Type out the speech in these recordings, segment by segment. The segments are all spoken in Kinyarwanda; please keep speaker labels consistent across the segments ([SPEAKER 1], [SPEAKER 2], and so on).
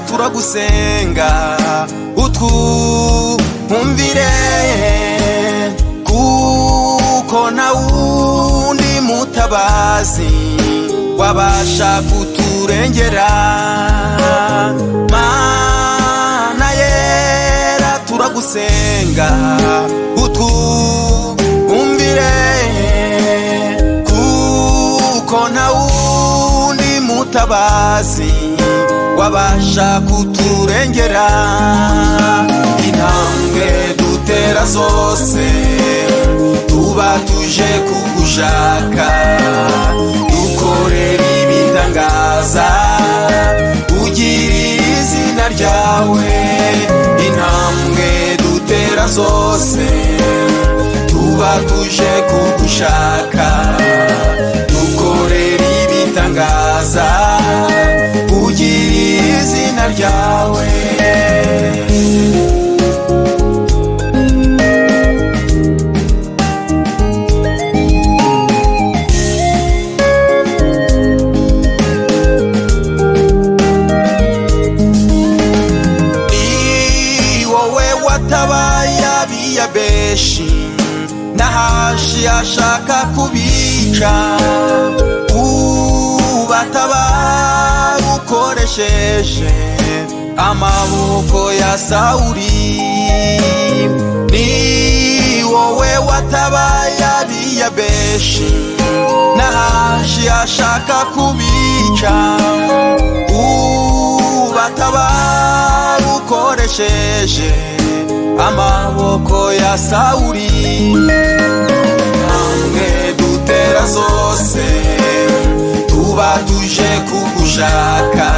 [SPEAKER 1] Turagusenga utwumvire kuko nta wundi mutabazi wabasha kuturengera. Mana yera turagusenga utwumvire kuko nta wundi mutabazi wabasha kuturengera. Intambwe dutera zose tuba tuje kugushaka, dukorera ibitangaza ugirira izina ryawe. Intambwe dutera zose tuba tuje kugushaka, dukorera ibitangaza ugirira izina ryawe. Ni wowe watabaye abiyabeshi Nahashi ashaka kubica, ubatabara ukoresheje amaboko ya Sawuli. Ni wowe watabaye abiyabeshi Nahashi ashaka kubica, ubatabara ukoresheje amaboko ya Sawuli. Intambwe dutera zose tuba tuje kugushaka,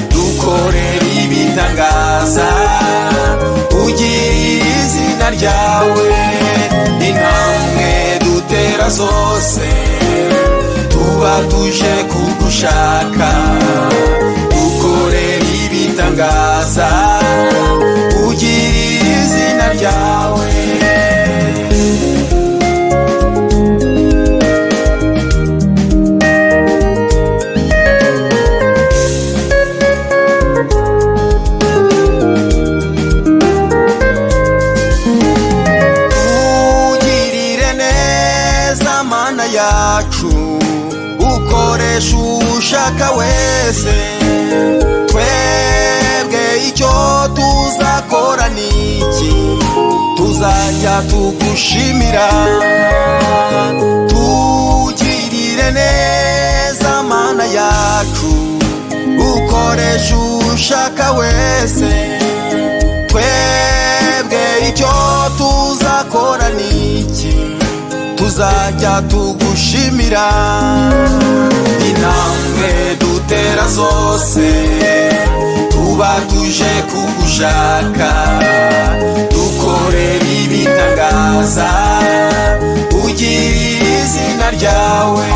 [SPEAKER 1] dukorera ibitangaza ugirira izina ryawe. Intambwe dutera zose tuba tuje kugushaka, dukorera ibitangaza ugirira izina ryawe. Ugirire neza Mana yacu, ukoresha ushaka wese. Twebwe icyo tuzakora niki, tuzajya tugushimira. Tugirire neza Mana yacu, ukoresha ushaka wese. Twebwe icyo tuzakora niki, tuzajya tugushimira. Intambwe dutera zose tuba tuje kugushaka, dukorera ibitangaza ugirira izina ryawe.